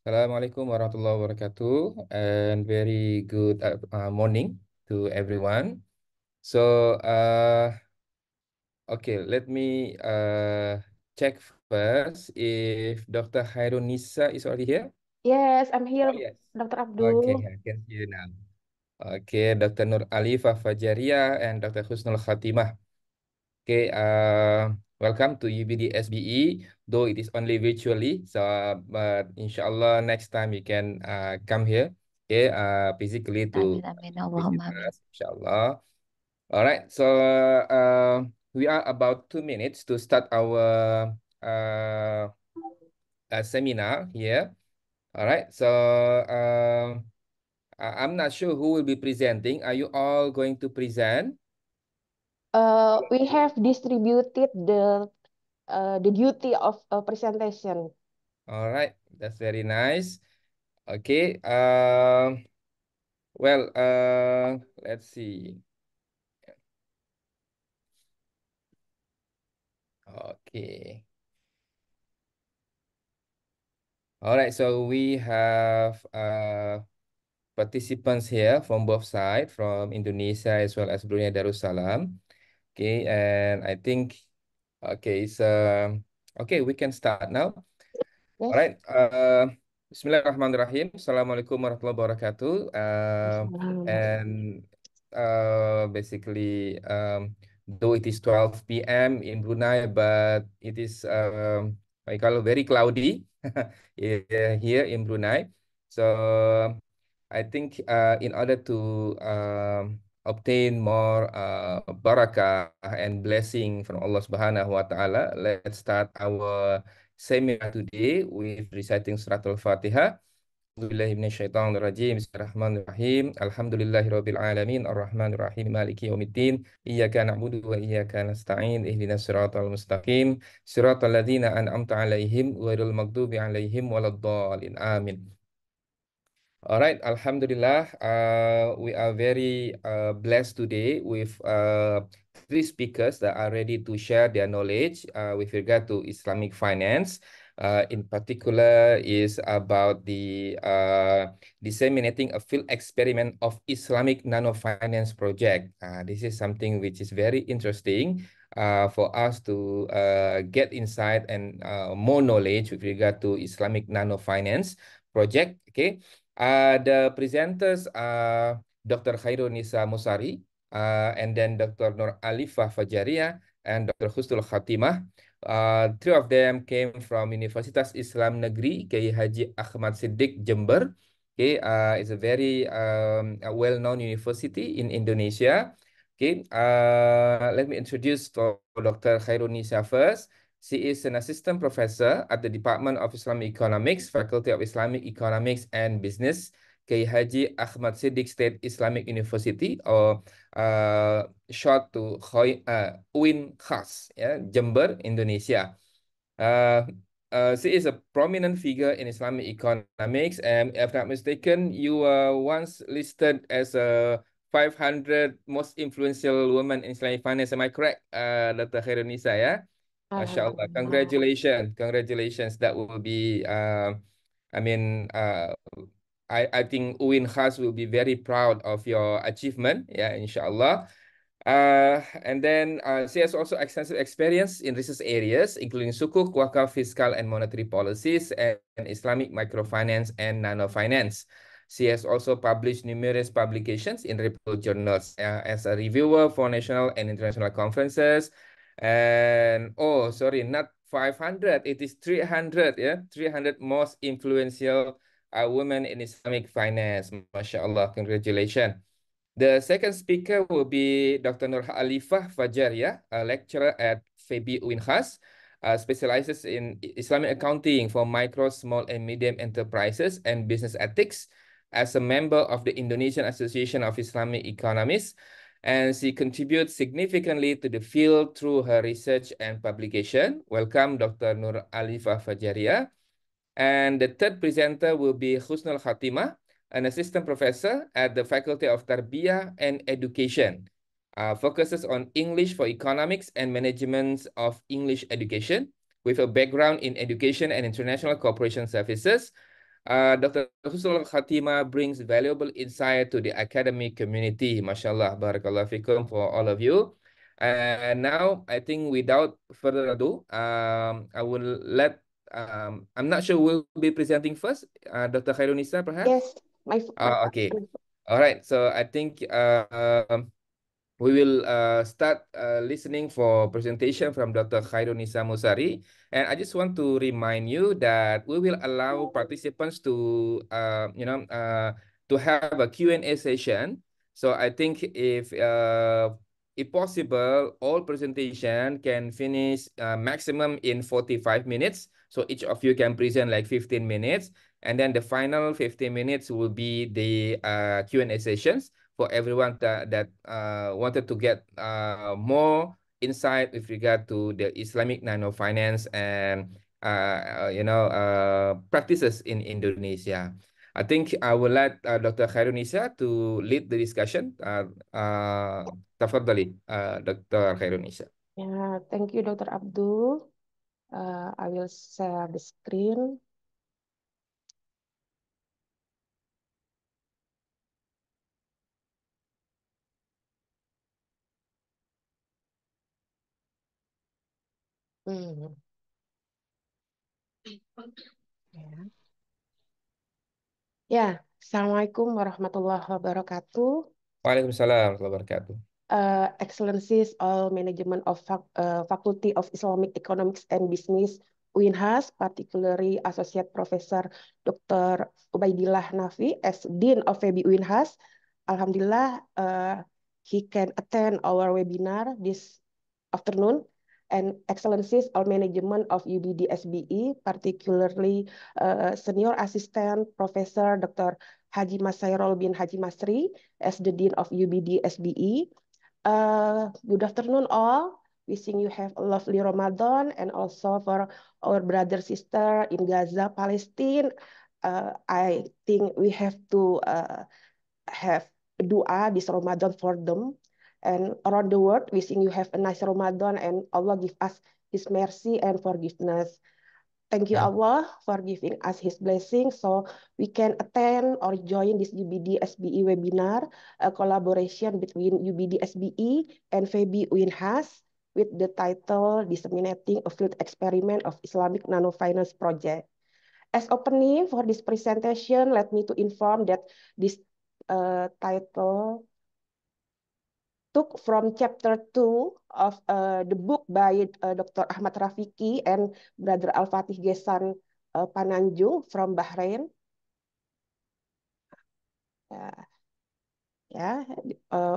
Assalamualaikum warahmatullahi wabarakatuh, and very good morning to everyone. So, okay, let me check first if Dr. Hairun Nisa is already here. Yes, I'm Oh, here, yes. Dr. Okay, Abdul. I can see you now. Okay, Dr. Nur Alifah Fajaria and Dr. Husnul Khatimah. Okay, welcome to UBD SBE, though it is only virtually. So, but inshallah next time you can come here, okay, physically to Amin, amin, visit Allahumma amin. us, inshallah. All right, so we are about 2 minutes to start our uh, seminar here. All right, so I'm not sure who will be presenting. Are you all going to present? We have distributed the duty of presentation. All right, that's very nice. Okay. Well, let's see. Okay. All right. So we have participants here from both sides, from Indonesia as well as Brunei Darussalam. Okay, and I think okay, so okay, we can start now. Yes. Alright, Bismillahirrahmanirrahim. Assalamualaikum warahmatullahi wabarakatuh. And basically, though it is 12 p.m. in Brunei, but it is I call it very cloudy here in Brunei. So I think in order to obtain more barakah and blessing from Allah Subhanahu wa Ta'ala, let's start our seminar today with reciting Surah Al-Fatihah. A'udzubillahi minasyaitonirrajim. Bismillahirrahmanirrahim. Alhamdulillahirabbil alamin arrahmanirrahim maliki yaumiddin. Iyyaka na'budu wa iyyaka nasta'in. Ihdinas siratal mustaqim. Siratal ladzina an'amta 'alaihim ghairil maghdubi 'alaihim waladdallin. Amin. All right, Alhamdulillah, we are very blessed today with three speakers that are ready to share their knowledge with regard to Islamic finance. In particular, is about the disseminating a field experiment of Islamic nano finance project. This is something which is very interesting for us to get insight and more knowledge with regard to Islamic nano finance project. Okay. The presenters are Dr. Khairunisa Musari, and then Dr. Nur Alifah Fajaria, and Dr. Husnul Khatimah. Three of them came from Universitas Islam Negeri Kiai Haji Ahmad Siddiq Jember. Okay, it's a very a well-known university in Indonesia. Okay, let me introduce Dr. Khairunisa first. She is an assistant professor at the Department of Islamic Economics, Faculty of Islamic Economics and Business, Kiai Haji Ahmad Siddiq State Islamic University, or short to UIN Khas, ya, Jember, Indonesia. Uh, she is a prominent figure in Islamic economics, and if not mistaken, you were once listed as a 500 most influential women in Islamic finance. Am I correct, Dr. Khairunisa, ya? Masya Allah. Alhamdulillah. Congratulations. Congratulations. That will be, I mean, I think UIN Khas will be very proud of your achievement. Yeah, inshallah. And then she has also extensive experience in research areas, including sukuk, wakaf, fiscal, and monetary policies, and Islamic microfinance and nanofinance. She has also published numerous publications in reputable journals as a reviewer for national and international conferences. And oh, sorry, not 500, it is 300, yeah, 300 most influential women in Islamic finance. MashaAllah, congratulations. The second speaker will be Dr. Nur Alifah Fajaria, a lecturer at FEBI UIN-Khas, specializes in Islamic accounting for micro, small, and medium enterprises and business ethics as a member of the Indonesian Association of Islamic Economists, and she contributes significantly to the field through her research and publication. Welcome, Dr. Nur Alifah Fajaria. And the third presenter will be Husnul Khatimah, an assistant professor at the Faculty of Tarbiyah and Education. Focuses on English for economics and management of English education, with a background in education and international cooperation services. Dr. Husnul Khatimah brings valuable insight to the academic community. Mashallah, barakallah fikum for all of you. And now, I think without further ado, I will let, I'm not sure who will be presenting first, Dr. Khairunisa, perhaps? Yes, my Okay. All right. So I think we will start listening for presentation from Dr. Khairunisa Musari. And I just want to remind you that we will allow participants to, to have a Q&A session. So I think if possible, all presentation can finish maximum in 45 minutes. So each of you can present like 15 minutes. And then the final 15 minutes will be the Q&A sessions for everyone that wanted to get more insight with regard to the Islamic nano finance and practices in Indonesia. I think I will let Dr. Khairunisa to lead the discussion. Tafadhali, Dr. Khairunisa. Yeah, thank you, Dr. Abdul. I will share the screen. Hmm. Ya. Ya, Assalamualaikum warahmatullahi wabarakatuh. Waalaikumsalam warahmatullahi wabarakatuh. Excellencies, all management of Faculty of Islamic Economics and Business, UINHAS, particularly Associate Professor Dr. Ubaidillah Nafi as Dean of FEBI UINHAS. Alhamdulillah, he can attend our webinar this afternoon. And Excellencies, all management of UBD SBE, particularly Senior Assistant Professor Dr. Haji Masairol bin Haji Masri as the Dean of UBD SBE. Good afternoon all. Wishing you have a lovely Ramadan, and also for our brother sister in Gaza, Palestine. I think we have to have dua this Ramadan for them, and around the world. Wishing you have a nice Ramadan, and Allah give us His mercy and forgiveness. Thank you Allah for giving us His blessing so we can attend or join this UBD SBE webinar, a collaboration between UBD SBE and FEBI UINHAS with the title Disseminating a Field Experiment of Islamic Nanofinance Project. As opening for this presentation, let me to inform that this title took from chapter 2 of the book by Dr. Ahmad Rafiki and Brother Al-Fatih Gesan Pananjung from Bahrain.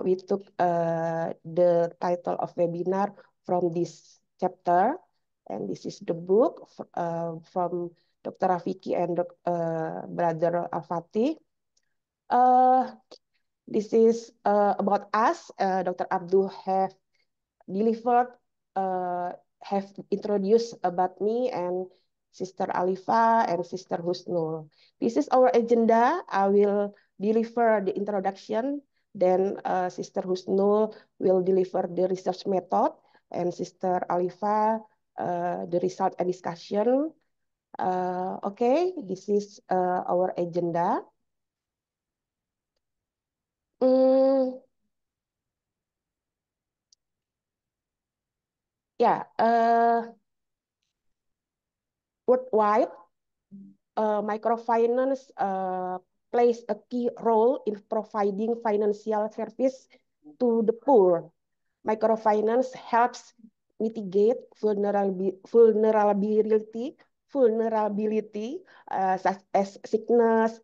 We took the title of webinar from this chapter, and this is the book from Dr. Rafiki and Brother Al-Fatih. This is about us. Dr. Abdul have delivered, have introduced about me and Sister Alifa and Sister Husnul. This is our agenda. I will deliver the introduction. Then Sister Husnul will deliver the research method, and Sister Alifa the result and discussion. Okay, this is our agenda. Worldwide, microfinance plays a key role in providing financial service to the poor. Microfinance helps mitigate vulnerability such as sickness,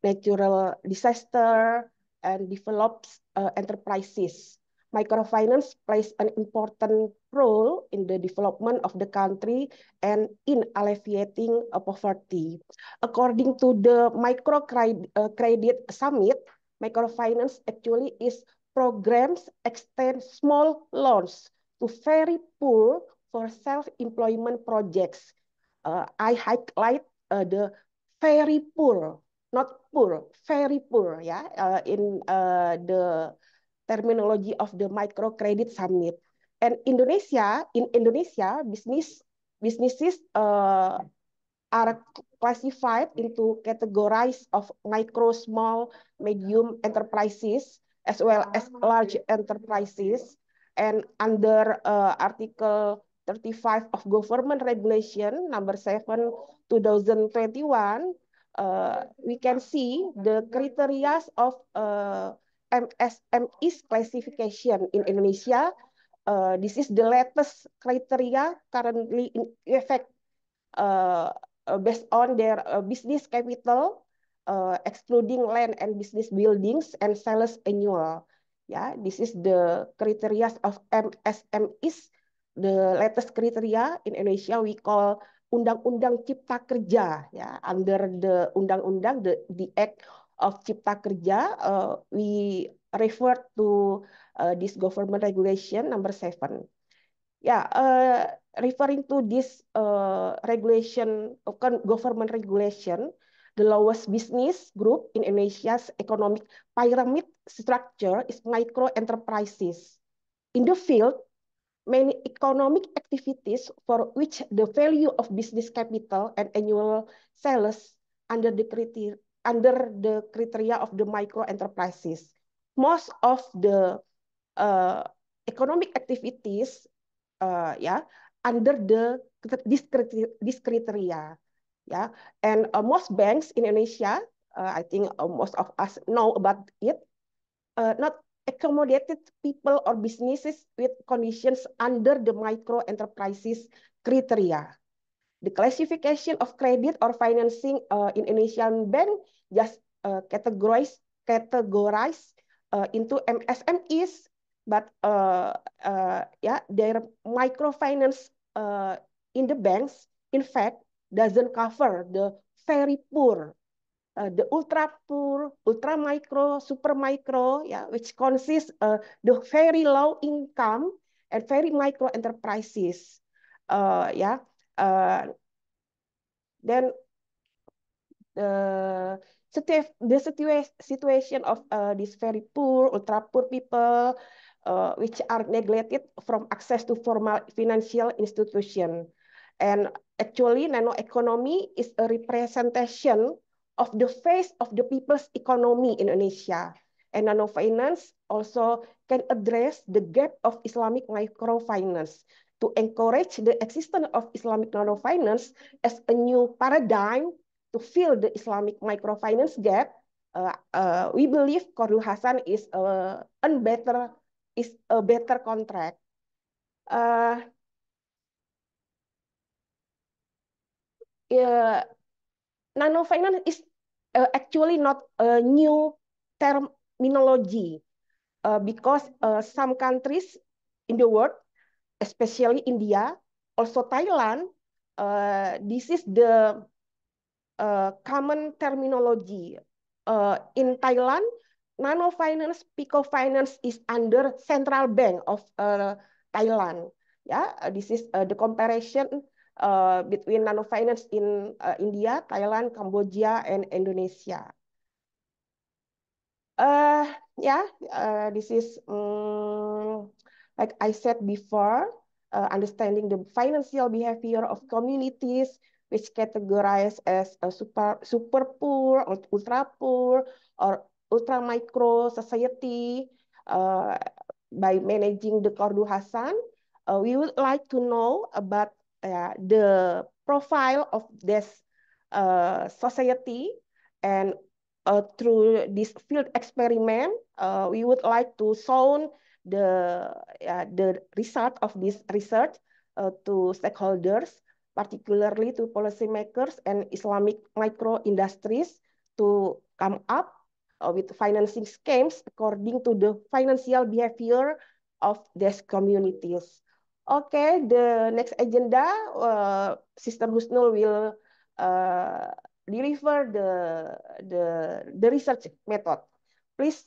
natural disaster, and develops enterprises. Microfinance plays an important role in the development of the country and in alleviating poverty. According to the Microcredit Summit, microfinance actually is programs extend small loans to very poor for self-employment projects. I highlight the very poor, not poor, very poor, in the terminology of the Microcredit Summit. And in Indonesia, businesses are classified into categories of micro, small, medium enterprises as well as large enterprises. And under Article 35 of Government Regulation number 7 2021, we can see the criteria of MSME's classification in Indonesia. This is the latest criteria currently in effect, uh, based on their business capital, excluding land and business buildings and sales annual. Yeah, this is the criteria of MSMEs. The latest criteria in Indonesia we call Undang-Undang Cipta Kerja. Ya, under the undang-undang, the Act of Cipta Kerja, we refer to this government regulation number 7. Yeah, referring to this regulation, government regulation, the lowest business group in Indonesia's economic pyramid structure is micro enterprises. In the field, many economic activities for which the value of business capital and annual sales under the criteria of the micro enterprises. Most of the uh, economic activities, yeah, under this criteria, yeah. And most banks in Indonesia, I think most of us know about it, not accommodated people or businesses with conditions under the micro enterprises criteria. The classification of credit or financing in Indonesian bank just categorized into MSMEs, but yeah, their microfinance in the banks, in fact, doesn't cover the very poor, the ultra poor, ultra micro, super micro, yeah, which consists the very low income and very micro enterprises. Yeah, uh, then the situation of these very poor, ultra poor people, which are neglected from access to formal financial institution. And actually, nano economy is a representation of the face of the people's economy in Indonesia. And nano finance also can address the gap of Islamic microfinance to encourage the existence of Islamic nano-finance as a new paradigm to fill the Islamic microfinance gap. We believe Qardul Hasan is a better contract. Uh, uh, Nano finance is actually not a new terminology, because some countries in the world, especially India, also Thailand, this is the common terminology. In Thailand, nano finance, pico finance is under central bank of Thailand. Yeah, this is the comparison between nano finance in India, Thailand, Cambodia, and Indonesia. Uh, yeah, this is like I said before, understanding the financial behavior of communities, which categorized as a super poor, or ultra poor, or ultra micro society. Uh, by managing the Qardul Hasan, we would like to know about the profile of this society, and through this field experiment, we would like to show the result of this research to stakeholders, particularly to policymakers and Islamic micro industries, to come up with financing schemes according to the financial behavior of these communities. Okay, the next agenda, Sister Husnul will uh, deliver the research method. Please,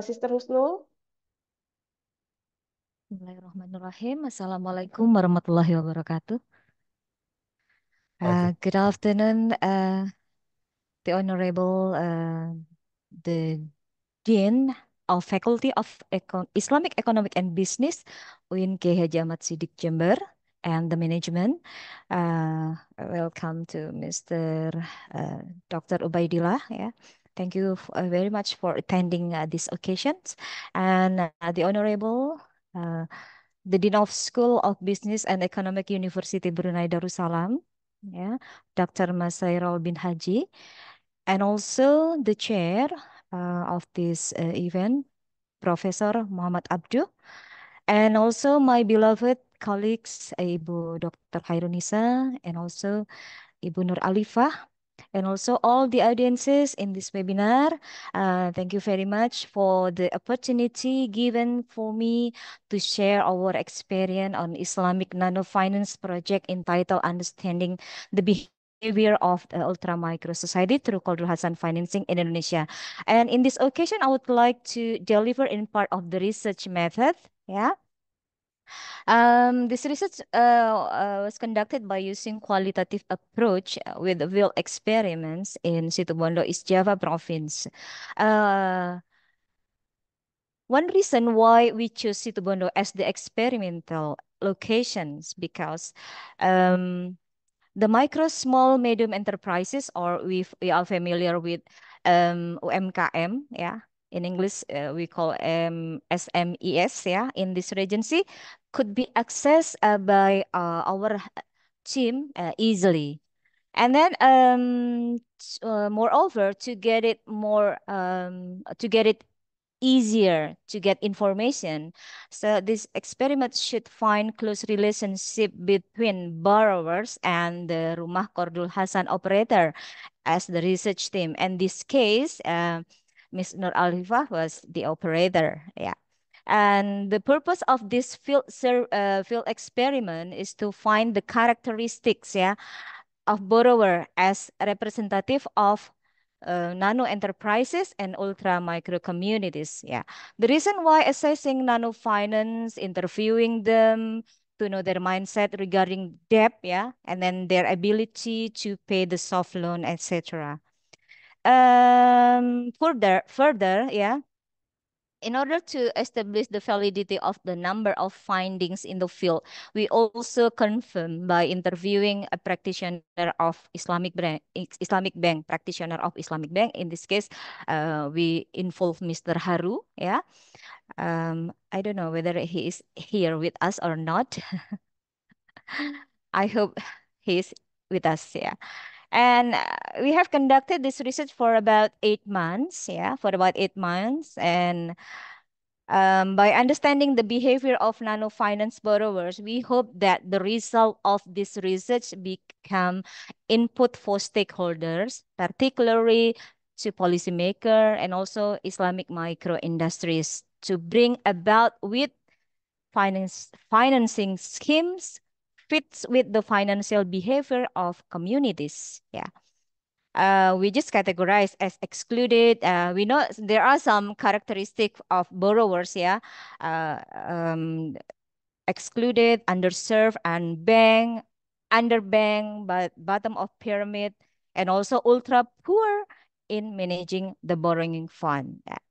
Sister Husnul. Bismillahirrahmanirrahim. Assalamualaikum warahmatullahi wabarakatuh. Okay. Good afternoon, the Honorable the Dean of Faculty of Islamic Economic and Business, UIN K. Haji Ahmad Siddiq Jember, and the management. Welcome to Mr. Dr. Ubaidillah. Yeah. Thank you very much for attending these occasions. And the Honorable, the Dean of School of Business and Economic University Brunei Darussalam, yeah, Dr. Masairul bin Haji, and also the chair of this event, Professor Muhammad Abduh, and also my beloved colleagues, Ibu Dr. Khairunisa, and also Ibu Nur Alifah, and also all the audiences in this webinar. Thank you very much for the opportunity given for me to share our experience on Islamic Nano Finance project entitled Understanding the Behavior of the Ultra Micro Society through Qaulul Hasan Financing in Indonesia. And in this occasion, I would like to deliver in part of the research method. Yeah. This research was conducted by using qualitative approach with field experiments in Situbondo, East Java province. Uh, One reason why we choose Situbondo as the experimental locations because the micro, small, medium enterprises, or we are familiar with UMKM, yeah. In English, we call SMES, yeah. In this regency, could be accessed by our team easily. And then, moreover, to get it easier to get information. So this experiment should find close relationship between borrowers and the Rumah Qaulul Hasan operator as the research team. And this case, Ms. Nur Alifah was the operator. Yeah. And the purpose of this field experiment is to find the characteristics, yeah, of borrower as representative of nano enterprises and ultra micro communities. Yeah, the reason why assessing nano finance, interviewing them to know their mindset regarding debt, yeah, and then their ability to pay the soft loan, etc. Further, yeah, in order to establish the validity of the number of findings in the field, we also confirm by interviewing a practitioner of Islamic Bank, practitioner of Islamic Bank. In this case, we involve Mr. Haru. Yeah, I don't know whether he is here with us or not. I hope he is with us. Yeah. And we have conducted this research for about 8 months. Yeah, for about 8 months. And by understanding the behavior of nano finance borrowers, we hope that the result of this research become input for stakeholders, particularly to policymaker and also Islamic micro industries, to bring about with financing schemes fits with the financial behavior of communities. Yeah. We just categorize as excluded. We know there are some characteristics of borrowers, yeah. Excluded, underserved, and underbanked, but bottom of pyramid, and also ultra poor in managing the borrowing fund. Yeah.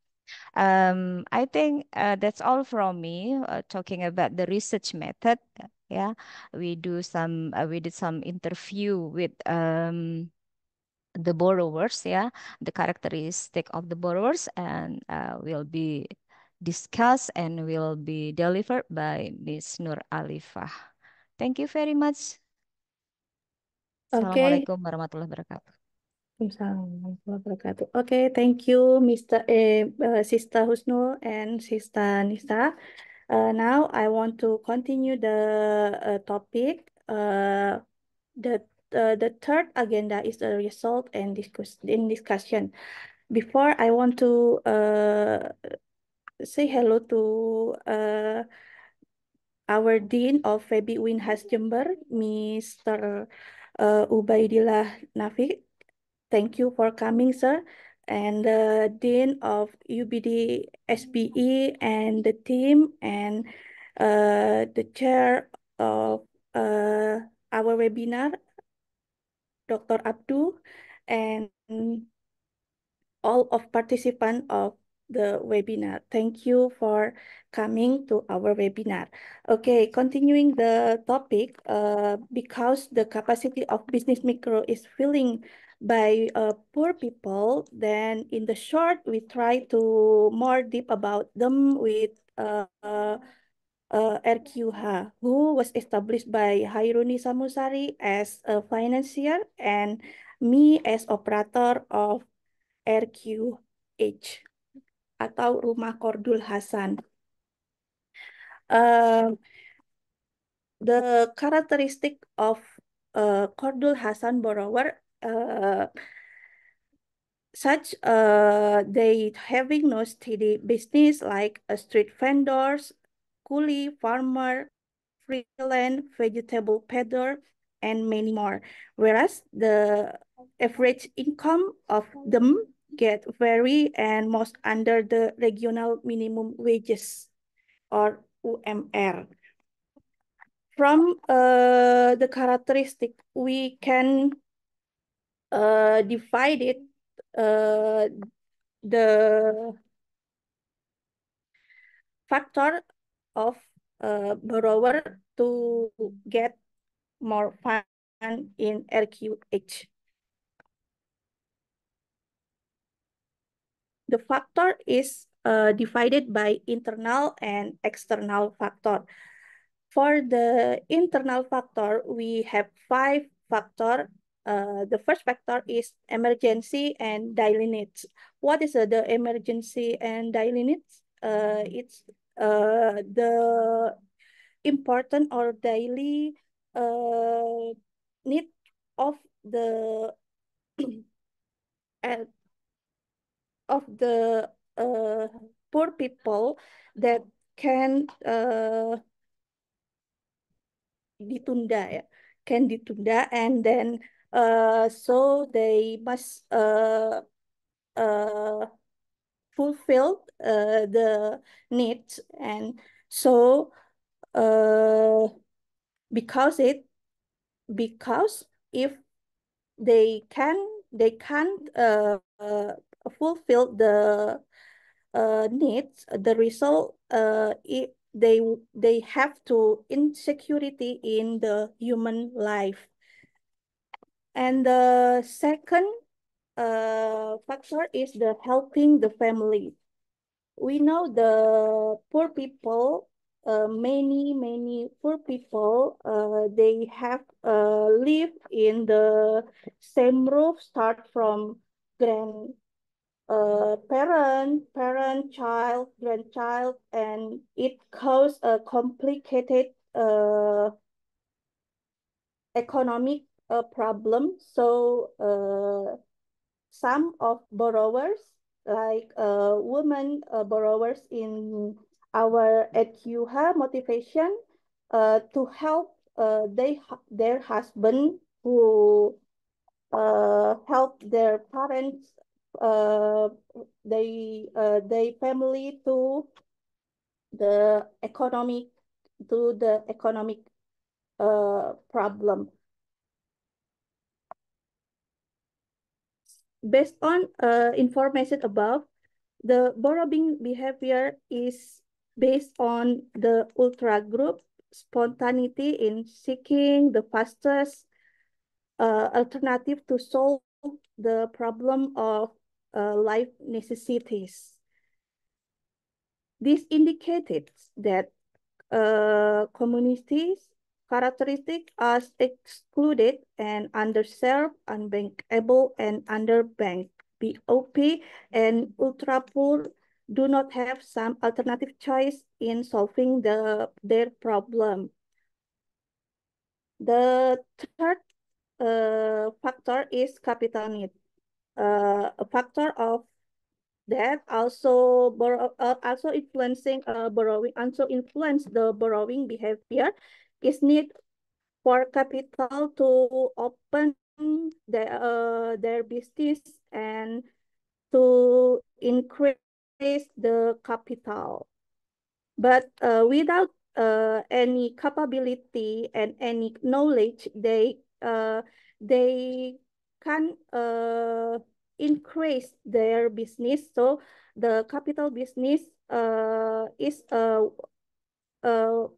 I think that's all from me. Talking about the research method, yeah, we did some interview with the borrowers, yeah, the characteristic of the borrowers, and will be discussed and will be delivered by Ms. Nur Alifah. Thank you very much. Okay. Assalamualaikum warahmatullahi wabarakatuh. Waalaikumsalam warahmatullahi wabarakatuh. Okay, thank you, Sister Husnul and Sister Nisa. Now I want to continue the topic. The third agenda is the result and discussion. Before I want to say hello to our Dean of FEBI Winhas Jember, Mr. Ubaidillah Nafi. Thank you for coming, sir. And the Dean of UBD SBE and the team and the chair of our webinar, Dr. Abduh, and all of participants of the webinar. Thank you for coming to our webinar. Okay, continuing the topic, because the capacity of business micro is filling by poor people, then in the short, we try to more deep about them with RQH, who was established by Hairuni Samusari as a financier and me as operator of RQH atau Rumah Kordul Hasan. The characteristic of Kordul Hasan borrower, such they having no steady business like a street vendors, coolie, farmer, freelance, vegetable peddler, and many more. Whereas the average income of them get vary and most under the regional minimum wages or UMR. From the characteristic, we can divide it the factor of borrower to get more fund in RQH. The factor is divided by internal and external factor. For the internal factor, we have 5 factors. The first factor is emergency and daily needs. What is the emergency and daily needs? It's the important or daily need of the of the poor people that can ditunda ya, can ditunda, and then so they must fulfill the needs, and so because if they can't fulfill the needs, the result they have to insecurity in the human life. And the second factor is the helping the family. We know the poor people, many poor people, they have live in the same roof, start from parent, child, grandchild, and it causes a complicated economic problem. So some of borrowers, like women borrowers in our EQH motivation to help their husband who help their parents, they family to the economic problem. Based on information above, the borrowing behavior is based on the ultra group spontaneity in seeking the fastest alternative to solve the problem of life necessities. This indicated that communities characteristics as excluded and underserved, unbankable, and underbanked. BOP and ultra poor do not have some alternative choice in solving their problem. The third factor is capital need. A factor of that also influencing borrowing, also influence the borrowing behavior is need for capital to open their business and to increase the capital. But without any capability and any knowledge, they can increase their business. So the capital business is a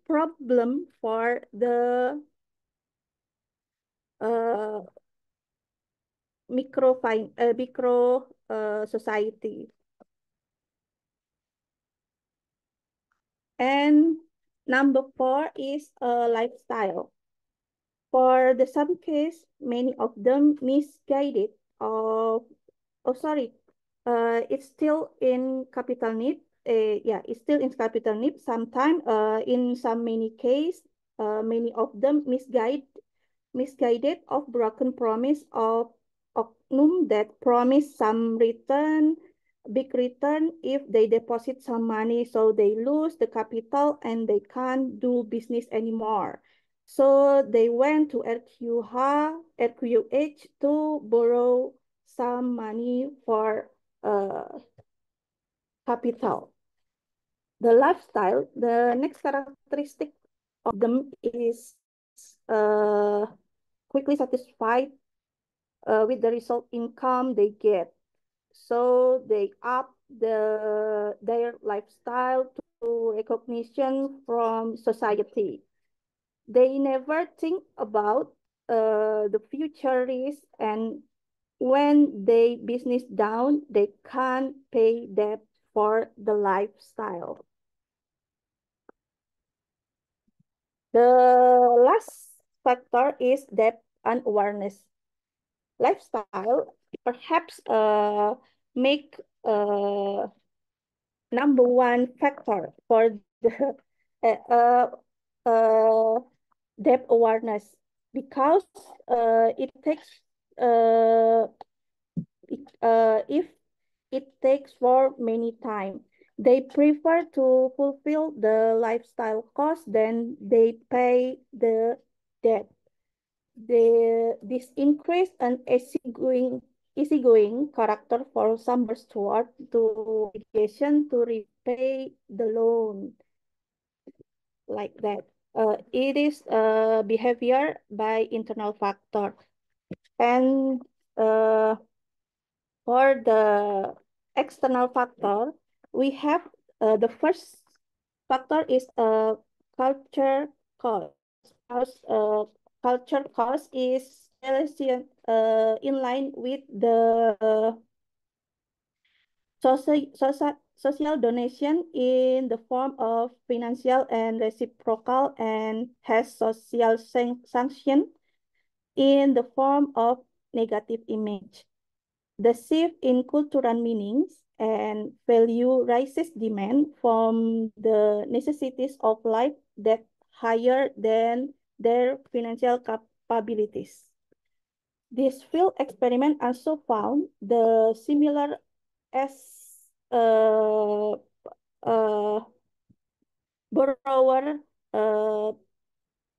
problem for the micro society. And number 4 is lifestyle. For the some case, many of them misguided of, oh sorry, it's still in capital need. Yeah, it's still in capital need. Sometimes, in some many case, many of them misguided of broken promise of oknum that promise some return, big return if they deposit some money, so they lose the capital and they can't do business anymore. So they went to RQH to borrow some money for capital. The lifestyle, the next characteristic of them is quickly satisfied with the result income they get. So they up their lifestyle to recognition from society. They never think about the future risk, and when they business down, they can't pay debt for the lifestyle. The last factor is debt and awareness. Lifestyle perhaps make number one factor for the uh, uh, debt awareness, because it takes if it takes for many time, they prefer to fulfill the lifestyle cost than they pay the debt. This increase an easygoing character for some toward to obligation to repay the loan, like that. It is behavior by internal factor. And for the external factor, we have the first factor is culture cost. Culture cost is in line with the social donation in the form of financial and reciprocal, and has social sanction in the form of negative image. The shift in cultural meanings and value raises demand from the necessities of life that higher than their financial capabilities. This field experiment also found the similar as borrower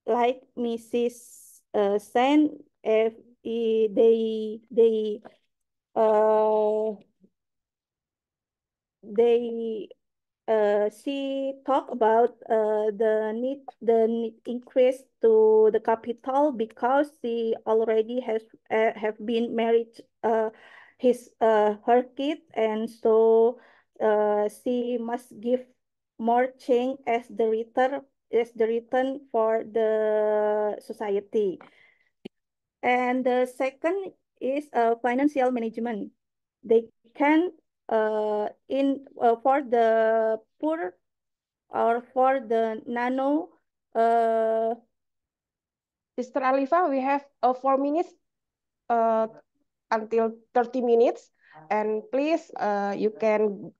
like Mrs. Sen, if uh, they she talked about the need increase to the capital, because she already has have been married her kid, and so she must give more change as the return for the society. And the second is financial management. They can for the poor or for the nano. Sister Alifa, we have 4 minutes until 30 minutes. And please, you can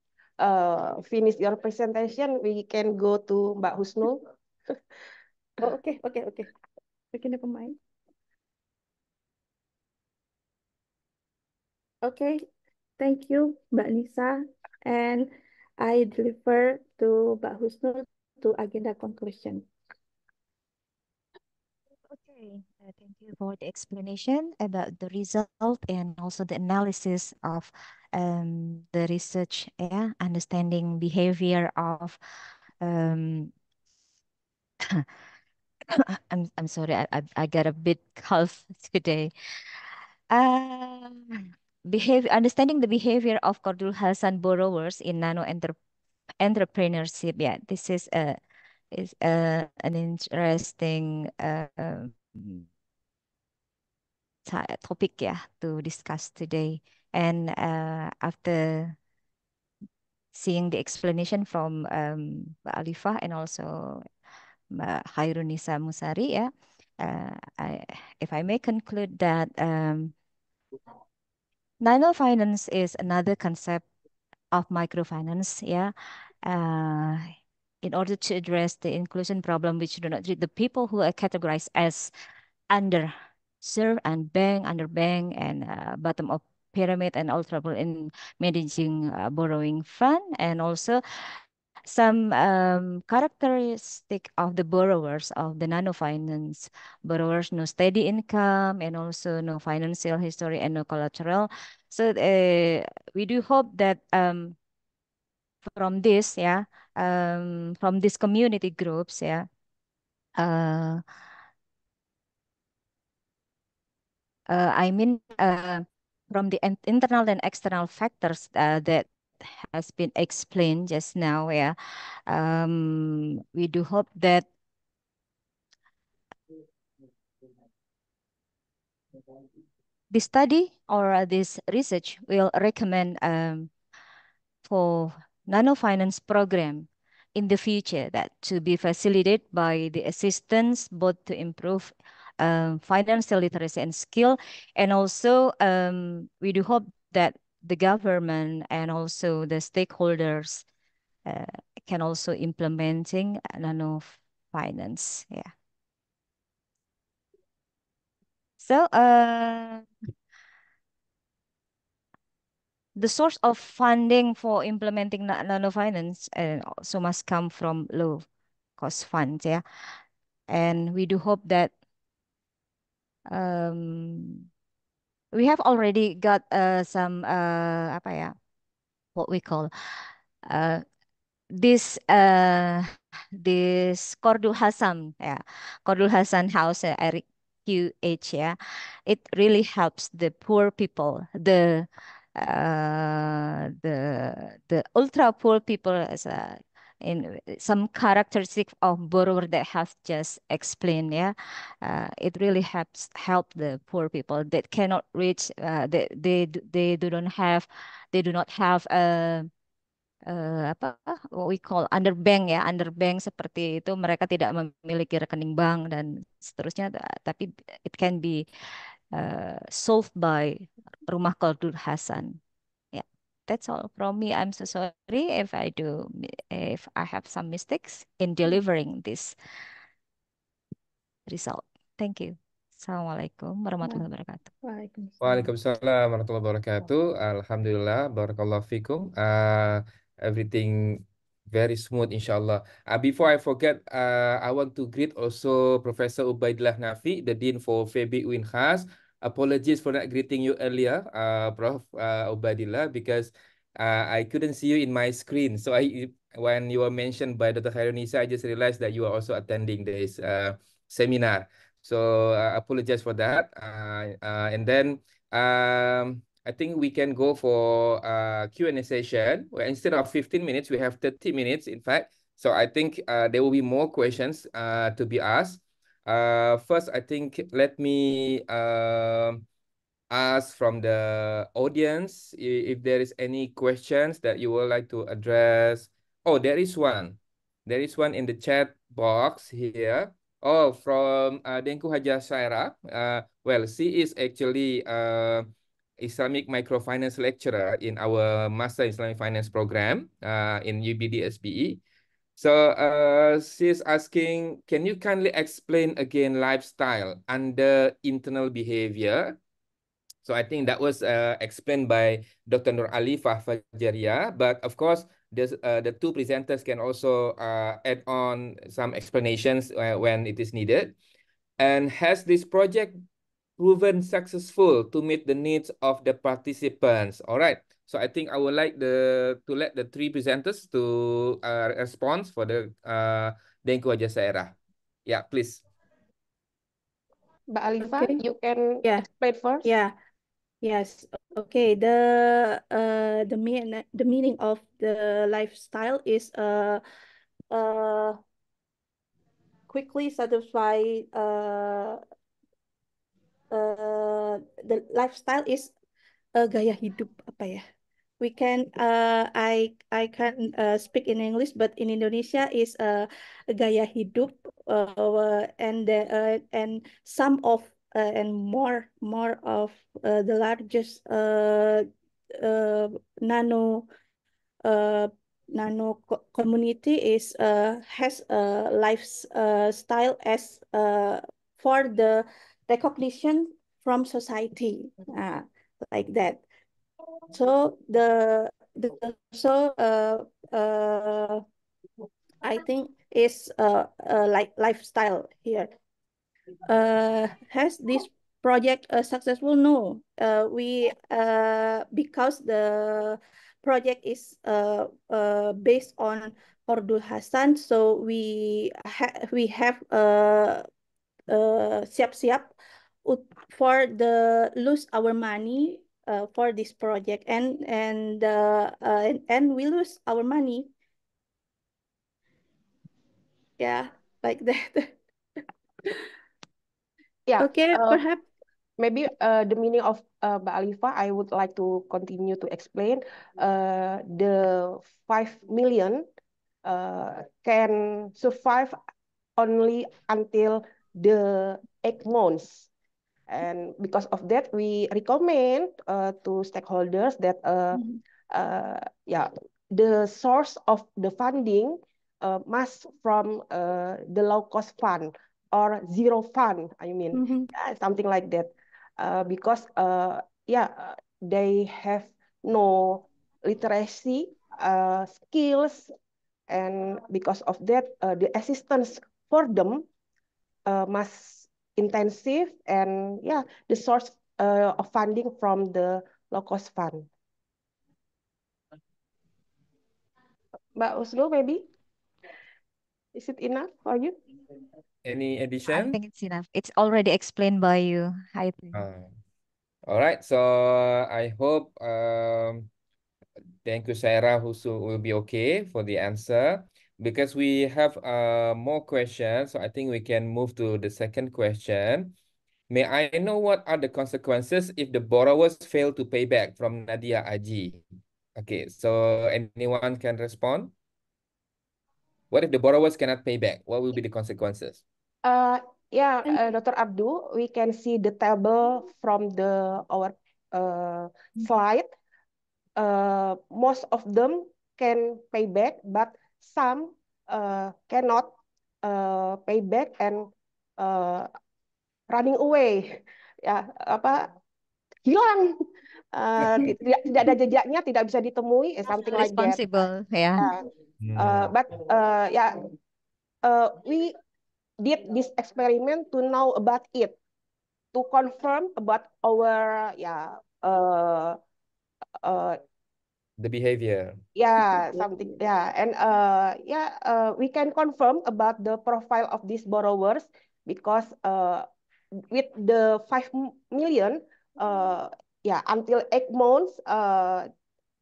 finish your presentation. We can go to Mbak Husnul. Oh, okay. Okay, never mind. Okay, thank you, Mbak Nisa. And I deliver to Mbak Husnul to agenda conclusion. Okay, thank you for the explanation about the result and also the analysis of the research, yeah, understanding behavior of um, I'm sorry, I got a bit cough today. understanding the behavior of Qardul Hasan borrowers in entrepreneurship. Yeah, this is an interesting topic, yeah, to discuss today. And after seeing the explanation from Mbak Alifah and also Mbak Khairunisa Musari, yeah, if I may conclude that nanofinance is another concept of microfinance, yeah, in order to address the inclusion problem, which do not treat the people who are categorized as underserved and underbank and bottom of pyramid and all trouble in managing borrowing fund, and also some characteristic of the borrowers of the nanofinance borrowers: no steady income and also no financial history and no collateral. So we do hope that from this, yeah, from these community groups, yeah, I mean, from the internal and external factors that has been explained just now, yeah, we do hope that this study or this research will recommend for nanofinance program in the future that to be facilitated by the assistance both to improve financial literacy and skill, and also we do hope that the government and also the stakeholders uh, can also implementing nanofinance. Yeah. So the source of funding for implementing nanofinance also must come from low cost funds, yeah. And we do hope that we have already got some apa ya, what we call uh, this this Qardul Hasan, yeah, Qardul Hasan House, Eric QH, yeah, it really helps the poor people, the ultra poor people, as a in some characteristic of borrower that have just explained, yeah. It really help the poor people that cannot reach, they do not have apa what we call underbank, ya, underbank seperti itu, mereka tidak memiliki rekening bank dan seterusnya, tapi it can be solved by Rumah Qardul Hasan. Yeah, that's all from me. I'm so sorry if I have some mistakes in delivering this result. Thank you. Assalamualaikum warahmatullahi wabarakatuh. Waalaikumsalam. Waalaikumsalam warahmatullahi wabarakatuh. Alhamdulillah, barakallahu fikum. Everything very smooth, inshallah. Before I forget, I want to greet also Professor Ubaidillah Nafi, the Dean for FEBI UINHAS. Apologies for not greeting you earlier, Prof. Ubaidillah, because I couldn't see you in my screen. So when you were mentioned by Dr. Khairunisa, I just realized that you are also attending this seminar. So I apologize for that. And then I think we can go for Q&A session, where instead of 15 minutes, we have 30 minutes, in fact. So I think there will be more questions to be asked. First, I think let me ask from the audience if there is any questions that you would like to address. Oh, there is one. There is one in the chat box here. Oh, from Denku Haja Saira. Well, she is actually Islamic microfinance lecturer in our Master Islamic Finance program in UBD SBE. So she's asking, can you kindly explain again lifestyle under internal behavior? So I think that was explained by Dr. Nur Alifah Fajaria, but of course, the two presenters can also add on some explanations when it is needed. And has this project proven successful to meet the needs of the participants? All right. So I think I would like to let the three presenters to respond for the Denku Haja Saira. Yeah, please. Mbak Alifa, Okay. you can Yeah. explain first. Yeah. Yes. Okay. The meaning of the lifestyle is quickly satisfy the lifestyle is gaya hidup apa ya? We can I can speak in English, but in Indonesia is gaya hidup and some of and more of the largest nano uh, community is has a lifestyle as for the recognition from society, like that. So the so I think is like lifestyle here. Has this project successful? No. We because the project is based on Ordul Hasan, so we have siap-siap for the lose our money for this project and we lose our money. Yeah, like that. Yeah, Okay, perhaps. maybe the meaning of Mbak Alifa, I would like to continue to explain. The 5 million can survive only until the 8 months. And because of that, we recommend to stakeholders that yeah, the source of the funding must from the low cost fund or zero fund. I mean, something like that, because yeah, they have no literacy skills, and because of that, the assistance for them must intensive, and yeah, the source of funding from the low cost fund. Mbak Uslu, maybe is it enough for you? Any I addition? think it's enough. It's already explained by you, I think. All right. So I hope thank you, Sarah, who will be okay for the answer. Because we have more questions, so I think we can move to the second question. May I know what are the consequences if the borrowers fail to pay back, from Nadia Aji? Okay, so anyone can respond? What if the borrowers cannot pay back? What will be the consequences? Yeah, Dr. Abdul, we can see the table from our slide. Most of them can pay back, but some cannot pay back and running away. Ya, apa, hilang. Tidak ada jejaknya, tidak bisa ditemui, something like that. Responsible, yeah. But yeah, we did this experiment to know about it, to confirm about our The behavior. yeah, something, yeah, and we can confirm about the profile of these borrowers, because with the 5 million, until 8 months,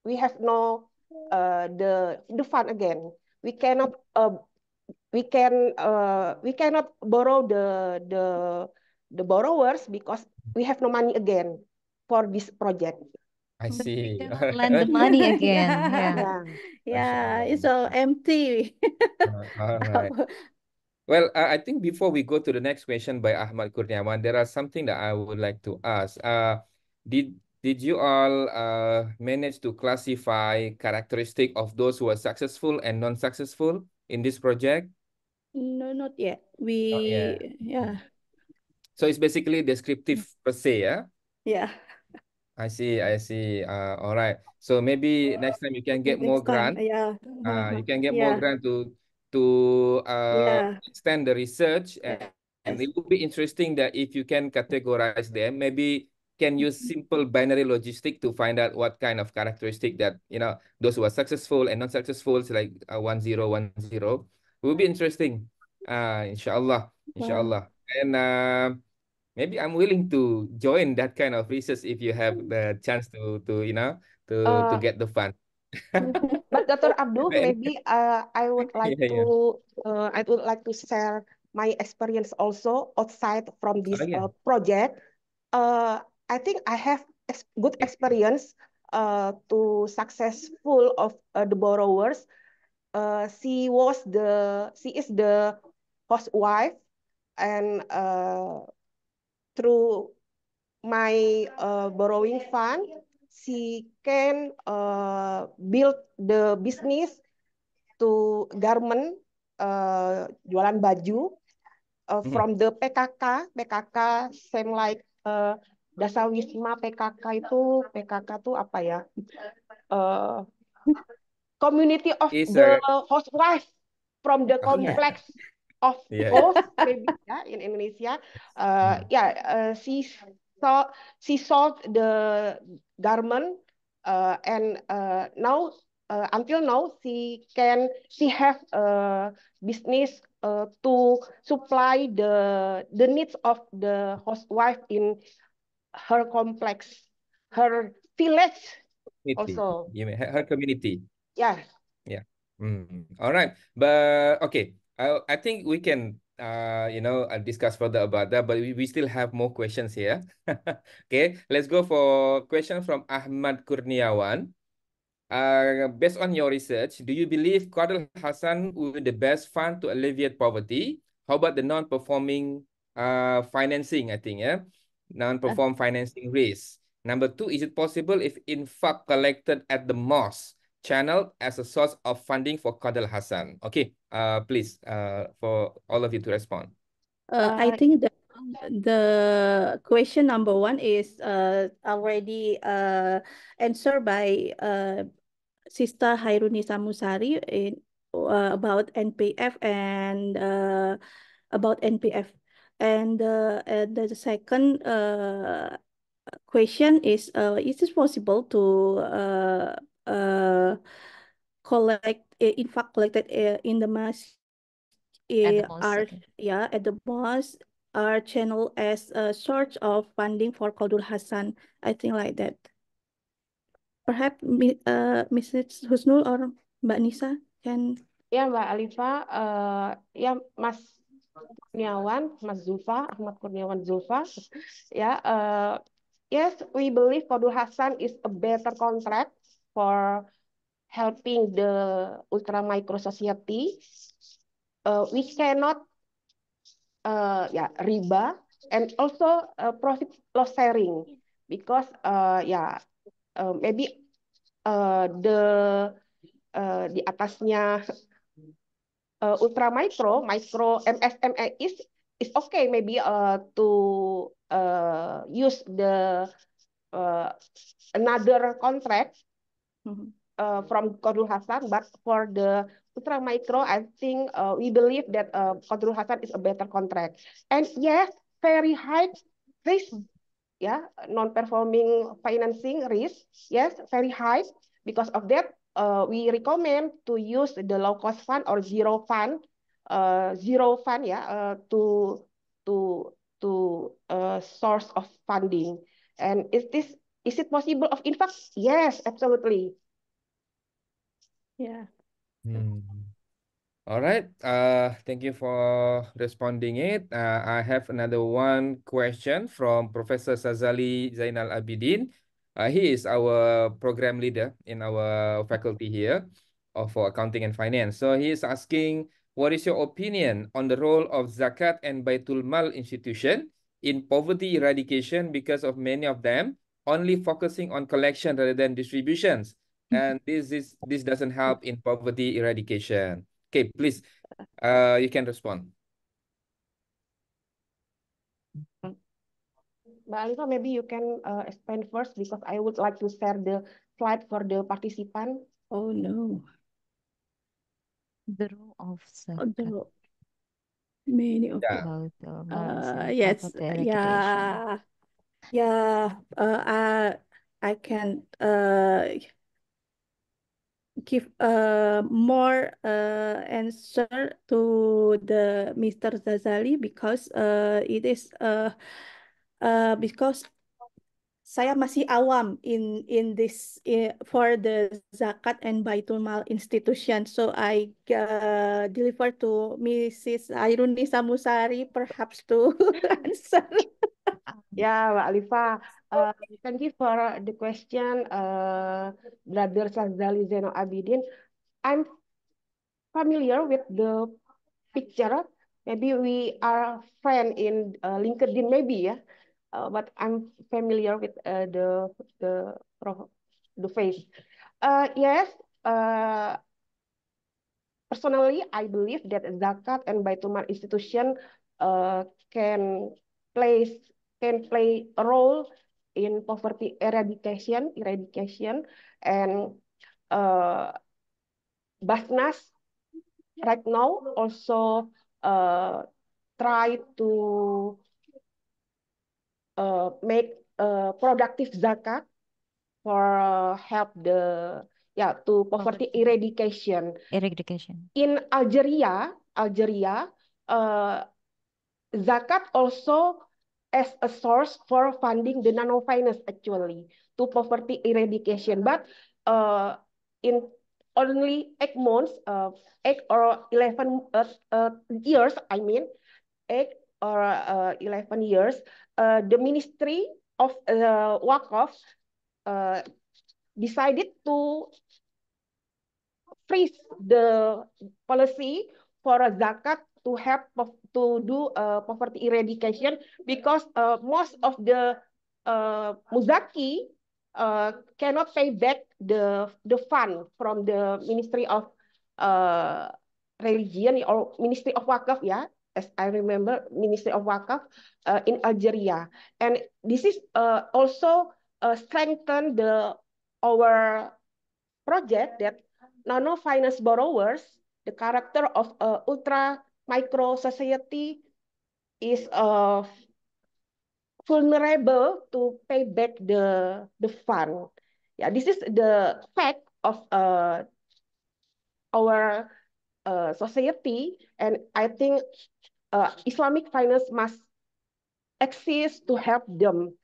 we have no the fund again. We cannot we cannot borrow the borrowers, because we have no money again for this project. I So we see. cannot lend the money again. Yeah. Yeah. Yeah, it's so empty. All right. Well, I think before we go to the next question by Ahmad Kurniawan, there are something that I would like to ask. Did you all manage to classify characteristic of those who are successful and non-successful in this project? No, not yet. Not yet. Yeah. So it's basically descriptive per se, yeah? Yeah. I see, I see. All right. So maybe next time you can get more Next time. grant. Yeah. You can get more Yeah. grant to Yeah. extend the research, Yes. and it would be interesting that if you can categorize them, maybe can use simple binary logistic to find out what kind of characteristic that, those who are successful and not successful, so like 1-0, 1-0, will be interesting. Inshallah, Wow. inshallah. And maybe I'm willing to join that kind of research if you have the chance to Uh, get the fund. but Dr. Abdul, maybe Yeah, yeah. I would like to share my experience also outside from Oh this yeah. project. I think I have good Okay. experience to successful of the borrowers. She is the housewife, and through my borrowing fund, she can build the business to garment, jualan baju Mhm. from the PKK same like Dasawisma PKK itu apa ya? Uh, Community of Is the housewife from the Yeah. complex of yeah. host maybe ya in Indonesia. Hmm. Saw she sold the garment and now until now she have a business to supply the needs of the housewife in her complex, her village Community. also. You mean her community. Yeah. Yeah. All right. But okay, I think we can discuss further about that, but we still have more questions here. Okay, let's go for question from Ahmad Kurniawan. Based on your research, do you believe Qadr Hassan will be the best fund to alleviate poverty? How about the non-performing financing, I think, yeah? Non-perform financing risk. Number two, is it possible if infaq collected at the mosque channeled as a source of funding for Qadr Hassan? Okay, please, for all of you to respond. I think the question number one is already answered by Sister Hairunisa Musari in about NPF and about NPF. And the second question is it possible to collect in fact collected in the mass At the most, are okay. at the mosque are channeled as a source of funding for Qadr Hassan. I think like that. Perhaps Mrs. Husnul or Mbak Nisa can. Ya, Mbak Alifa, ya Mas Kurniawan, Mas Zulfa, Ahmad Kurniawan Zulfa, ya, yes, we believe Qadr Hassan is a better contract for helping the ultra micro society. We cannot, riba and also profit loss sharing because, maybe di atasnya ultra micro MSME is okay maybe to use the another contract from Qadr Hassan, but for the ultra micro, I think we believe that Qadr Hassan is a better contract. And yes, very high risk, yeah, non-performing financing risk, yes, very high. Because of that, we recommend to use the low-cost fund or zero fund, yeah, to source of funding. And is it possible of infaq? Yes, absolutely. Yeah. All right. Thank you for responding it. I have another one question from Professor Sazali Zainal Abidin. He is our program leader in our faculty here for accounting and finance. So he is asking, what is your opinion on the role of Zakat and Baitul Mal institution in poverty eradication, because of many of them only focusing on collection rather than distributions? And this doesn't help in poverty eradication. Okay, please, you can respond. Mbak Alifa, maybe you can explain first because I would like to share the slide for the participant. Oh no. The role of Oh, zakat many of Yeah. about the yes, poverty eradication. I can give more answer to the Mr. Zazali because it is because saya masih awam in this for the zakat and baitul mal institution. So I deliver to Mrs. Airuni Samusari perhaps to answer. Yeah, Mbak Alifa. Thank you for the question, Brother Sazali Zeno Abidin. I'm familiar with the picture. Maybe we are friend in LinkedIn, maybe, yeah. But I'm familiar with the the face. Yes. Personally, I believe that zakat and Baitul Mal institution uh, can play a role in poverty eradication, and uh, Basnas right now also try to make productive zakat for help the to poverty eradication. In Algeria, zakat also as a source for funding the nano finance actually to poverty eradication, but in only 8 months, 8 or 11 years, I mean 8 or 11 years, the Ministry of Waqf decided to freeze the policy for a zakat to help to do poverty eradication, because most of the muzaki cannot pay back the fund from the Ministry of Religion or Ministry of Wakaf, yeah, as I remember, Ministry of Wakaf in Algeria, and this is also strengthen our project that nano finance borrowers, the character of ultra micro society is vulnerable to pay back the fund. Yeah, this is the fact of our society, and I think Islamic finance must exist to help them.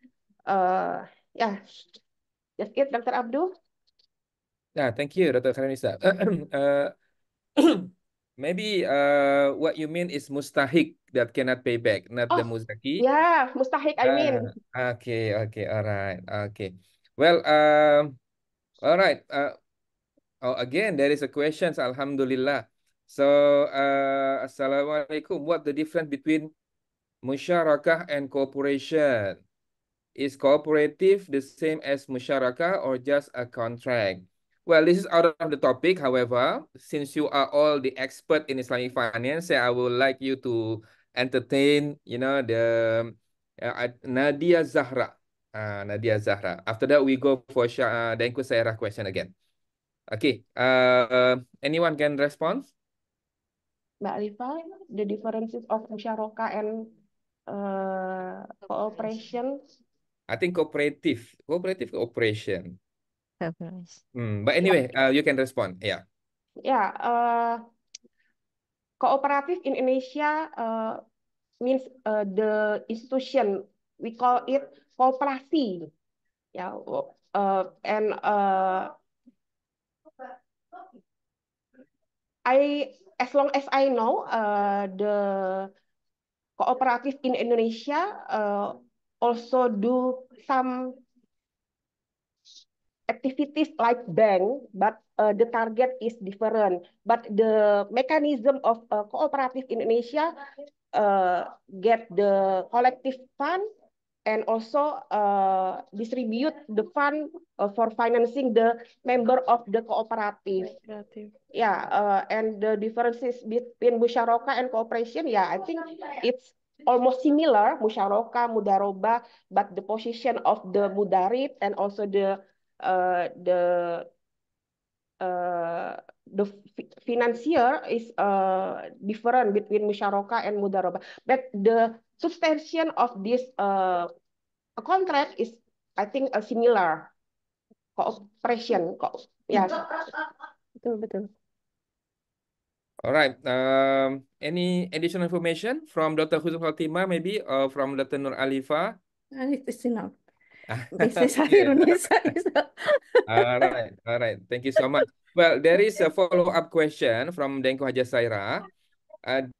Yeah, that's it, Dr. Abdul. Thank you, Dr. Khairunisa. Maybe what you mean is mustahik that cannot pay back, not the Oh, muzaki. yeah, mustahik, I mean. Okay, all right, okay. Well, all right. Again, there is a question. Alhamdulillah. So, Assalamualaikum. What the difference between musyarakah and cooperation? Is cooperative the same as musyarakah or just a contract? Well, this is out of the topic. However, since you are all the expert in Islamic finance, I would like you to entertain, the Nadia Zahra. Nadia Zahra. After that, we go for the Inquisitor question again. Okay. Anyone can respond? Mbak Alifa, the differences of musyarakah and cooperation. I think cooperative cooperation. But Yeah, anyway, you can respond. Yeah. Cooperative in Indonesia means the institution, we call it koperasi. Yeah, and as long as I know, the cooperative in Indonesia also do some activities like bank, but the target is different. But the mechanism of cooperative in Indonesia get the collective fund and also distribute the fund for financing the member of the cooperative. Yeah, and the differences between musyarakah and cooperation, yeah, I think it's almost similar, musyarakah, mudaroba, but the position of the mudarib and also the financier is different between musyarakah and mudaroba. But the substantiation of this contract is, I think, a similar cooperation. Yeah, betul. All right. Any additional information from Dr. Husn Fatima, maybe, or from Dr. Nur Alifa? It's enough. Bisnis Yeah. Indonesia is All right. Thank you so much. Well, there is a follow-up question from Denko Hajasaira.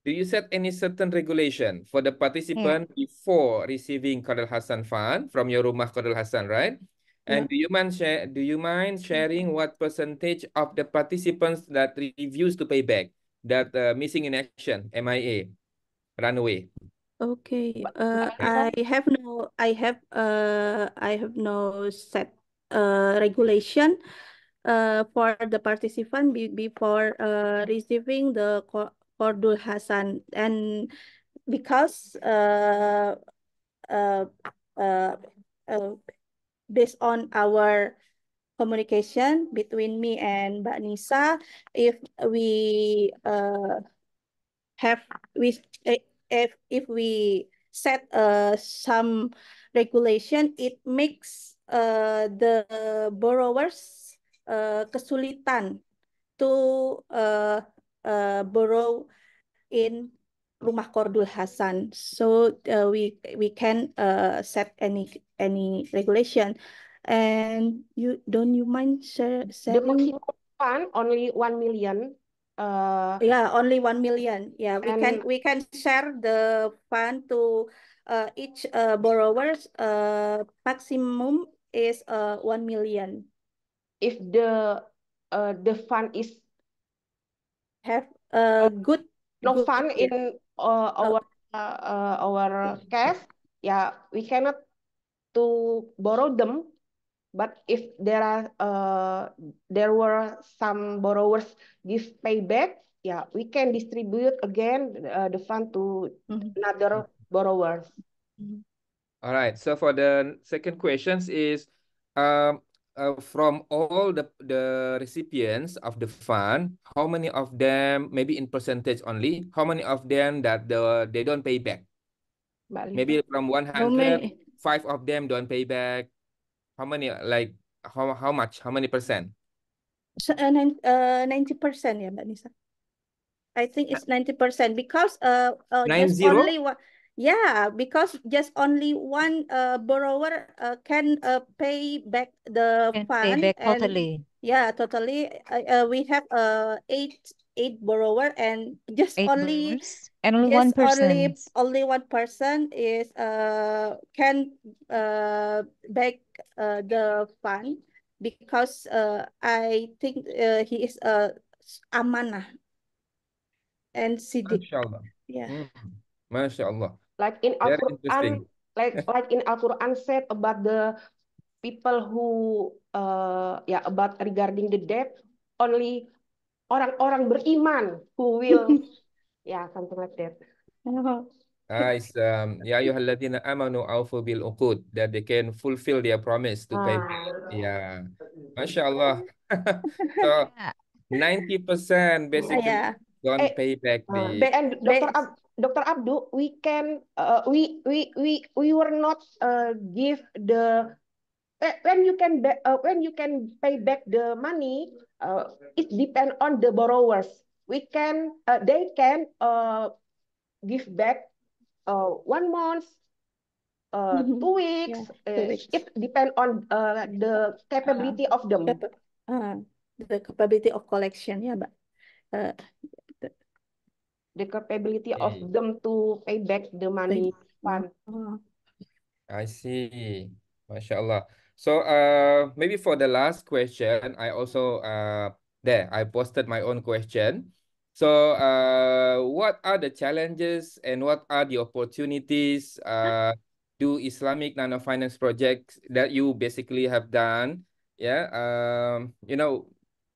Do you set any certain regulation for the Yeah. participant before receiving Qadil Hasan Fund from your Rumah Qadil Hasan, right? And Yeah. do you mind sharing what percentage of the participants that refuse to pay back, that missing in action, MIA, run away? Okay. Mbak Yeah. Lisa, I have no set regulation for the participant before receiving the Qardul Hasan, and because uh, uh, uh, based on our communication between me and Mbak Nisa, if we have we if we set some regulation, it makes the borrowers kesulitan to borrow in Rumah Qardul Hasan. So we can set any regulation. And you mind the sharing? maximum fund only 1 million. Yeah, only 1 million. Yeah, And we can share the fund to each borrowers. Maximum is 1 million. if the fund is Have good no fund yeah. in Uh, our cash, yeah, we cannot to borrow them. But if there were some borrowers give payback, yeah, we can distribute again the fund to mhm, another borrowers. mhm. All right. So for the second questions is, um, from all the recipients of the fund, how many of them, maybe in percentage only, how many of them that they don't pay back? Mbak Lisa. Maybe from How 100, many? 5 of them don't pay back. How many, like, how much? How many percent? 90%, yeah, Mbak Nisa. I think it's 90% because Nine just zero? only one. Yeah, because just only one borrower can pay back the Can pay fund. back And totally. yeah, totally. We have eight borrower, and 8 borrowers and only one person. only one person is can back the fund, because I think he is amanah and Siddiq. Masya Allah. Yeah. Hmm. Masya Allah. Like in Very Al-Quran, interesting. like in Al-Quran said about the people who yeah, about regarding the debt, only orang-orang beriman who will, yeah, something like that. It's ya ayyuhalladzina amanu aufu bil uqud, that they can fulfill their promise to pay back. Yeah. Masya Allah. So Yeah. 90% basically Yeah. don't Eh, pay back the and Base. Dr. Abdu, we can we were not give the when you can pay back the money, it depend on the borrowers. They can give back 1 month, Mhm. 2 weeks. Yeah, 2 weeks. It depend on the Uh, capability of them. cap- uh, the capability of collection, yeah, but uh, the, The capability of fee. them to pay back the the- money uh, fund. uh, I see. Masya Allah. So maybe for the last question, I also I posted my own question. So what are the challenges and what are the opportunities do Islamic nano finance projects that you basically have done? Yeah.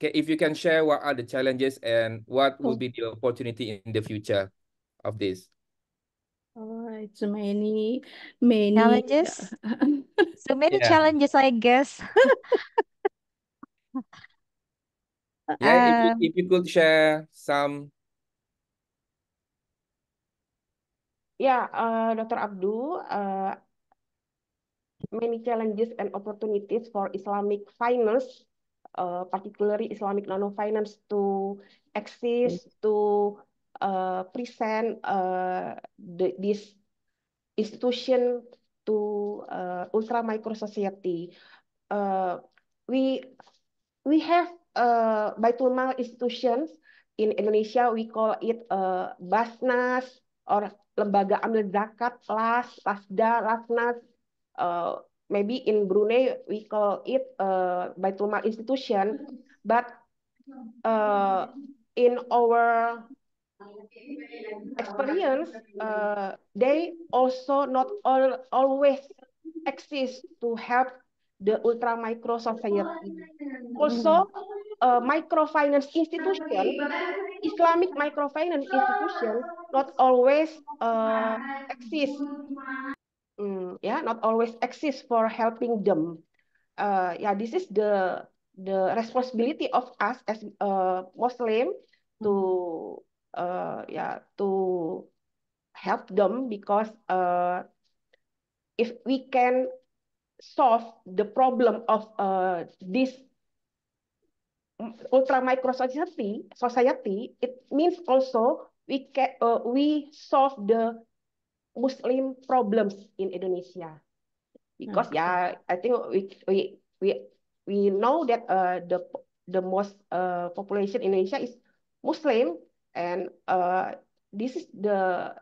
If you can share what are the challenges and what will oh, be the opportunity in the future of this? it's many. Challenges. So many Yeah. challenges, I guess. Yeah, Um, if you could share some. Yeah, Dr. Abdul, many challenges and opportunities for Islamic finance, particularly Islamic nano finance, to exist, to present this institution to ultra micro society. We have Baitul Mal institutions in Indonesia. We call it Basnas or Lembaga Amil Zakat, Lasda, Lasnas. Maybe in Brunei we call it Baitul Mal institution, but in our experience, they also not always exist to help the ultra micro society. Also, microfinance institution, Islamic microfinance institution, not always exist. Not always exist for helping them. This is the responsibility of us as Muslim to to help them, because if we can solve the problem of this ultra micro society, it means also we solve the Muslim problems in Indonesia. Because I think we know that the most population in Indonesia is Muslim, and this is the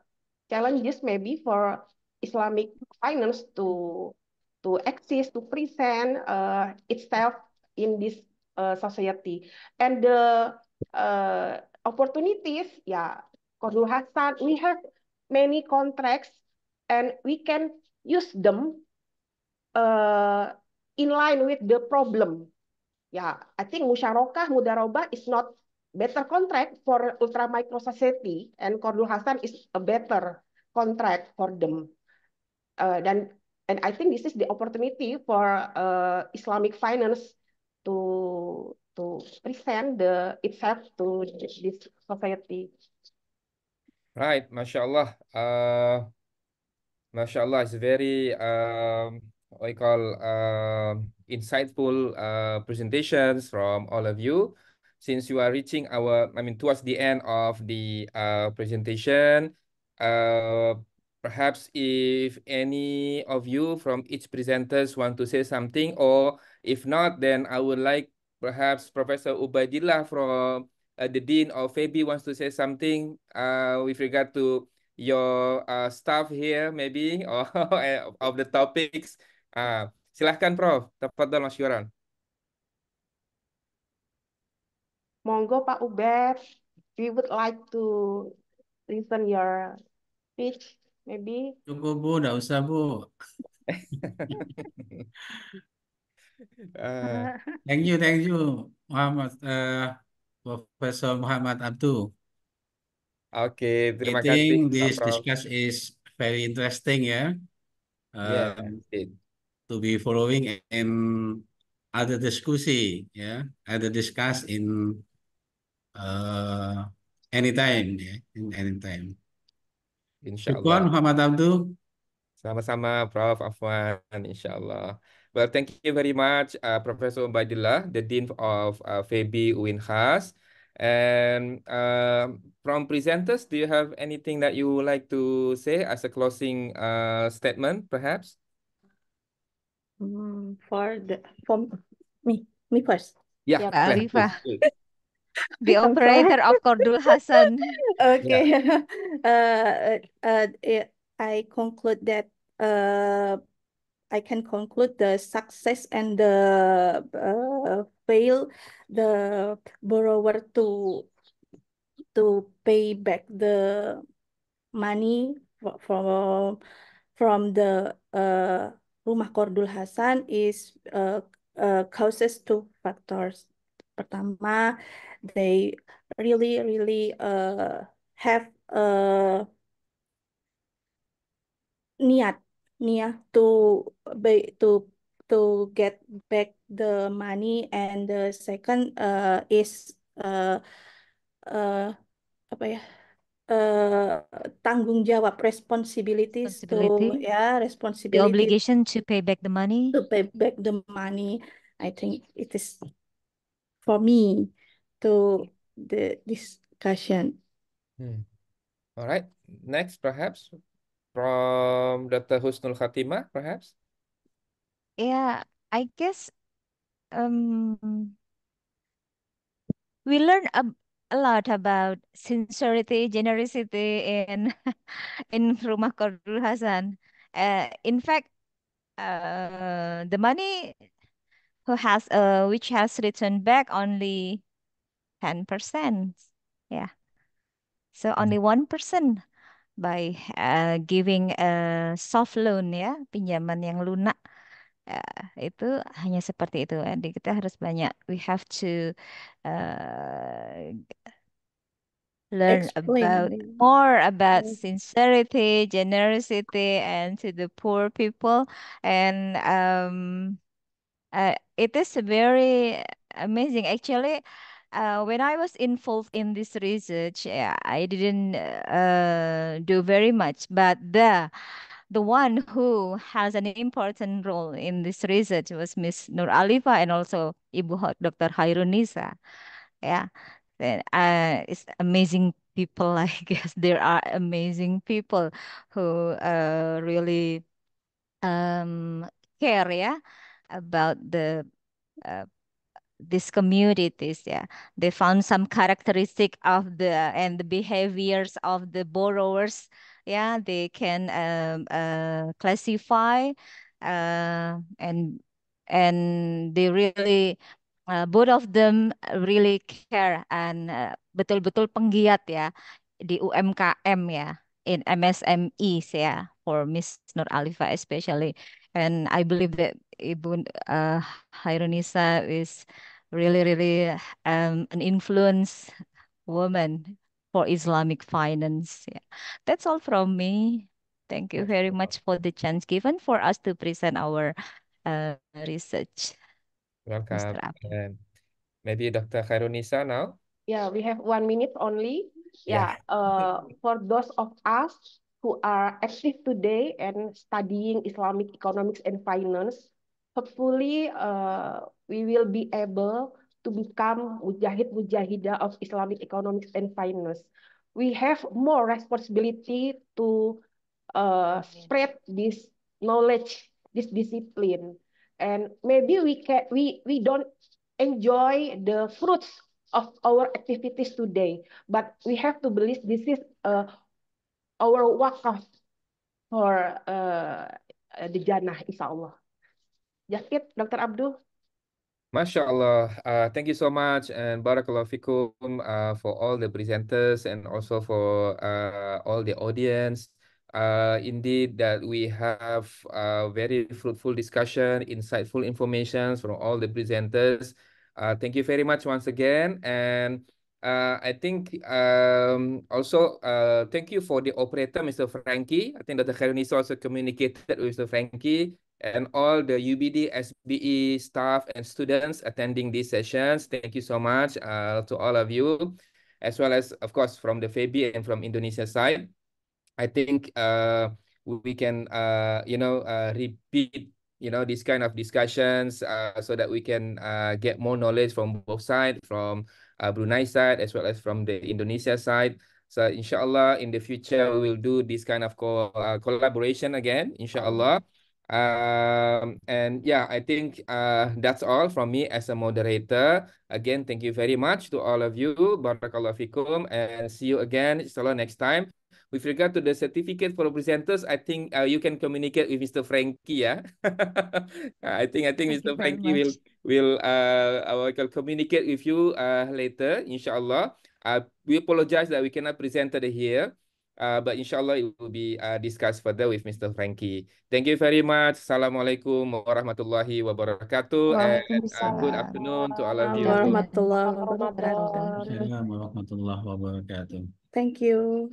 challenges maybe for Islamic finance to exist, to present itself in this society. And the opportunities, Qardul Hasan, we have many contracts and we can use them in line with the problem. I think musyarakah, mudarabah is not better contract for ultra micro society, and Qardul Hasan is a better contract for them. And I think this is the opportunity for Islamic finance to present itself to this society. Right, mashallah. Mashallah, it's very what you call insightful presentations from all of you. Since you are reaching towards the end of the presentation, perhaps if any of you from each presenters want to say something, or if not, then I would like perhaps Professor Ubaidillah from the Dean of FEBI wants to say something with regard to your staff here maybe or of the topics. Silahkan Prof. Tafadhal masykuran. Monggo Pak Ubed, we would like to listen your speech maybe. Cukup Bu, nggak usah Bu. Thank you Muhammad Profesor Muhammad Abdu. Oke, I terima kasih think Pak this Prof. discussion is very interesting Yeah, to be following in other discussion other discuss in anytime in anytime. Insyaallah. Syukran Muhammad Abdu. Sama-sama Prof. Afwan, insyaAllah. Well, thank you very much, Professor Ubaidillah, the Dean of FEBI UINHAS. And from presenters, do you have anything that you would like to say as a closing statement, perhaps? For me first. Yeah, Mbak Arifah, please. the I'm operator sorry. of Qardul Hasan. Okay. I conclude that I can conclude the success and the fail the borrower to pay back the money from the Rumah Qardul Hasan is causes two factors. Pertama, they really have niat to get back the money, and the second is apa ya tanggung jawab, responsibilities to The responsibility obligation to pay back the money. to pay back the money. I think it is for me to the discussion. All right. Next, perhaps, from Dr. Husnul Khatimah, perhaps? Yeah, I guess we learn a lot about sincerity, generosity in in Rumah Qardul Hasan. In fact, the money which has returned back only 10%. Yeah, so only 1% by giving a soft loan ya, pinjaman yang lunak. Itu hanya seperti itu. Jadi kita harus banyak. We have to uh, learn about Explain. more about Yes. sincerity, generosity, and to the poor people. And it is very amazing. Actually, when I was involved in this research, I didn't do very much, but the one who has an important role in this research was Miss Nur Alifa and also Dr. Hairunisa. Yeah, then it's amazing people. I guess there are amazing people who really um, care, yeah, about uh, these communities. Yeah, they found some characteristic of the behaviors of the borrowers. Yeah, they can classify and they really both of them really care and betul-betul penggiat ya di UMKM ya, in MSMEs ya, for Miss Nur Alifa especially. And I believe that Ibu Hairunisa is really an influence woman for Islamic finance. Yeah. That's all from me. Thank you very much for the chance given for us to present our research, Mr. Welcome. Abdul. And maybe Dr. Khairunisa now? Yeah, we have 1 minute only. Yeah. For those of us who are active today and studying Islamic economics and finance, hopefully we will be able to become mujahid-mujahidah of Islamic economics and finance. We have more responsibility to spread this knowledge, this discipline, and maybe we don't enjoy the fruits of our activities today, but we have to believe this is our wakaf for the Jannah, insyaAllah. Just it, Dr. Abdul. MashaAllah. Thank you so much, and Barakallahu Fikum for all the presenters and also for all the audience. Indeed, that we have very fruitful discussion, insightful information from all the presenters. Thank you very much once again. And I think also thank you for the operator, Mr. Frankie. I think Dr. Khairunisa also communicated with Mr. Frankie and all the UBD SBE staff and students attending these sessions. Thank you so much to all of you, as well as, of course, from the FEBI and from Indonesia side. I think we can, repeat, this kind of discussions so that we can get more knowledge from both sides, from Brunei side as well as from the Indonesia side. So inshallah, in the future, we will do this kind of collaboration again, inshallah. And yeah, I think that's all from me as a moderator. Again, thank you very much to all of you. Barakallahu fikum, and see you again, inshallah, next time. With regard to the certificate for presenters, I think you can communicate with Mr. Frankie, yeah. I think Thank you Mr. very Frankie much. will communicate with you later, inshallah. We apologize that we cannot present today here. But inshallah it will be discussed further with Mr. Frankie. Thank you very much. Assalamualaikum warahmatullahi wabarakatuh. And good Waalaikumsalam afternoon to all of you. Warahmatullahi Ramadan. wabarakatuh. Assalamualaikum warahmatullahi wabarakatuh. Thank you.